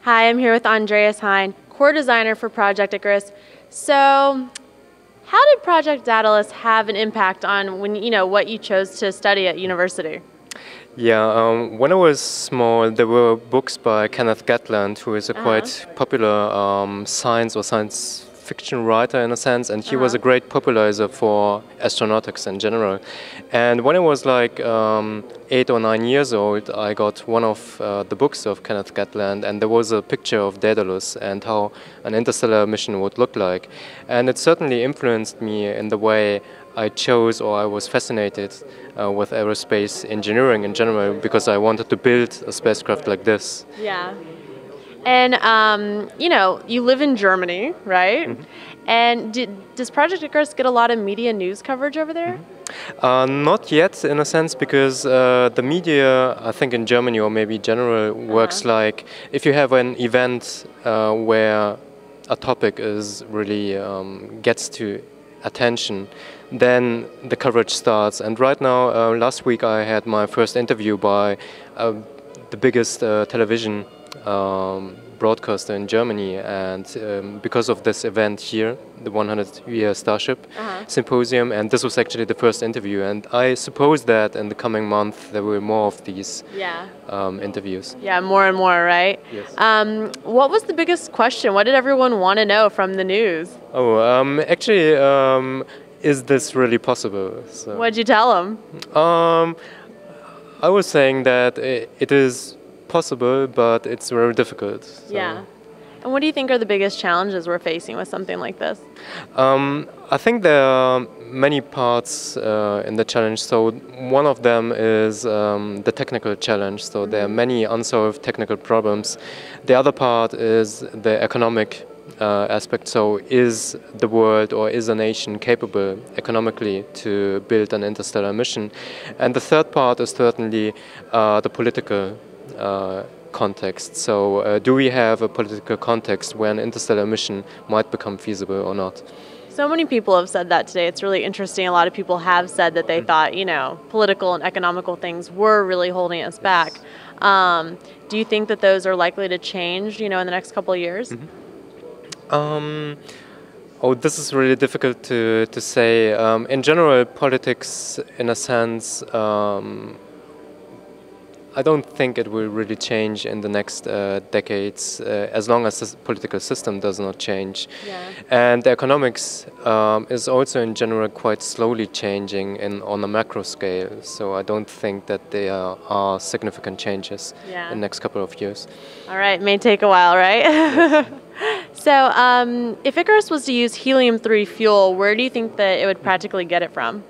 Hi, I'm here with Andreas Hein, core designer for Project Icarus. So, how did Project Daedalus have an impact on what you chose to study at university? Yeah, when I was small, there were books by Kenneth Gatland, who is a quite popular science or science fiction writer in a sense, and he was a great popularizer for astronautics in general. And when I was like 8 or 9 years old, I got one of the books of Kenneth Gatland, and there was a picture of Daedalus and how an interstellar mission would look like. And it certainly influenced me in the way I chose, or I was fascinated with aerospace engineering in general, because I wanted to build a spacecraft like this. Yeah. And, you live in Germany, right? Mm-hmm. And does Project Icarus get a lot of media news coverage over there? Not yet, in a sense, because the media, I think in Germany or maybe general, works like if you have an event where a topic is really gets to attention, then the coverage starts. And right now, last week I had my first interview by the biggest television broadcaster in Germany, and because of this event here, the 100-year Starship Symposium, and this was actually the first interview, and I suppose that in the coming month there will be more of these interviews. Yeah, more and more, right? Yes. What was the biggest question? What did everyone want to know from the news? Actually, is this really possible? So, What'd you tell them? I was saying that it is possible, but it's very difficult. So. Yeah. And what do you think are the biggest challenges we're facing with something like this? I think there are many parts in the challenge. So one of them is the technical challenge. So there are many unsolved technical problems. The other part is the economic aspect. So is the world or is a nation capable economically to build an interstellar mission? And the third part is certainly the political context. So do we have a political context where an interstellar mission might become feasible or not? So many people have said that today. It's really interesting. A lot of people have said that they thought, political and economical things were really holding us back. Do you think that those are likely to change, in the next couple of years? This is really difficult to say. In general, politics, in a sense, I don't think it will really change in the next decades, as long as the political system does not change. Yeah. And the economics is also in general quite slowly changing on a macro scale. So I don't think that there are significant changes in the next couple of years. All right, may take a while, right? Yes. So if Icarus was to use helium-3 fuel, where do you think that it would practically get it from?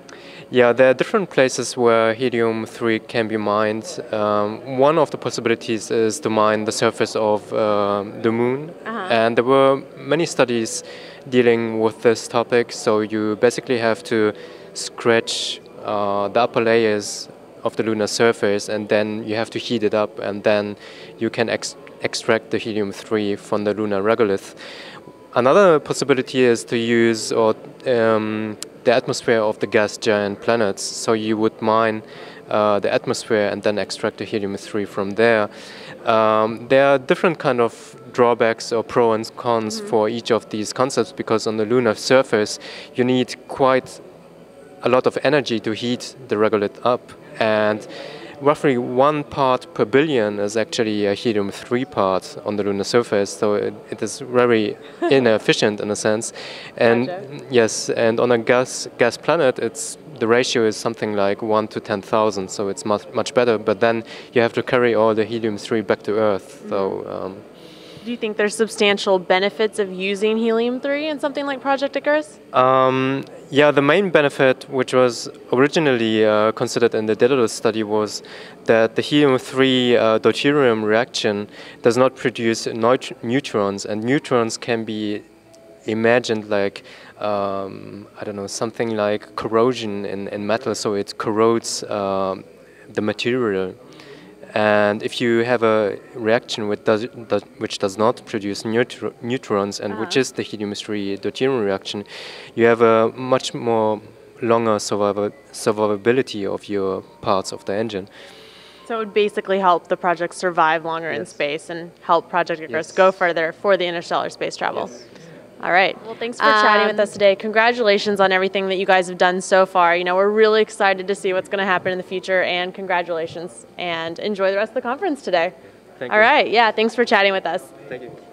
Yeah, there are different places where helium-3 can be mined. One of the possibilities is to mine the surface of the moon. And there were many studies dealing with this topic. So you basically have to scratch the upper layers of the lunar surface, and then you have to heat it up, and then you can extract the helium-3 from the lunar regolith. Another possibility is to use the atmosphere of the gas giant planets. So you would mine the atmosphere and then extract the helium-3 from there. There are different kind of drawbacks or pros and cons for each of these concepts, because on the lunar surface you need quite a lot of energy to heat the regolith up, and roughly 1 part per billion is actually a helium-3 part on the lunar surface, so it is very inefficient in a sense. And yes, and on a gas planet, the ratio is something like 1 to 10,000, so it's much better. But then you have to carry all the helium-3 back to Earth. So. Do you think there's substantial benefits of using helium-3 in something like Project Icarus? Yeah, the main benefit, which was originally considered in the Daedalus study, was that the helium-3 deuterium reaction does not produce neutrons, and neutrons can be imagined like, I don't know, something like corrosion in metal, so it corrodes the material. And if you have a reaction which does not produce neutrons, and which is the helium-3 deuterium reaction, you have a much more longer survivability of your parts of the engine. So it would basically help the project survive longer in space and help Project Icarus go further for the interstellar space travel. Yes. All right. Well, thanks for chatting with us today. Congratulations on everything that you guys have done so far. You know, we're really excited to see what's going to happen in the future, and congratulations. And enjoy the rest of the conference today. Thank All you. right. Yeah, thanks for chatting with us. Thank you.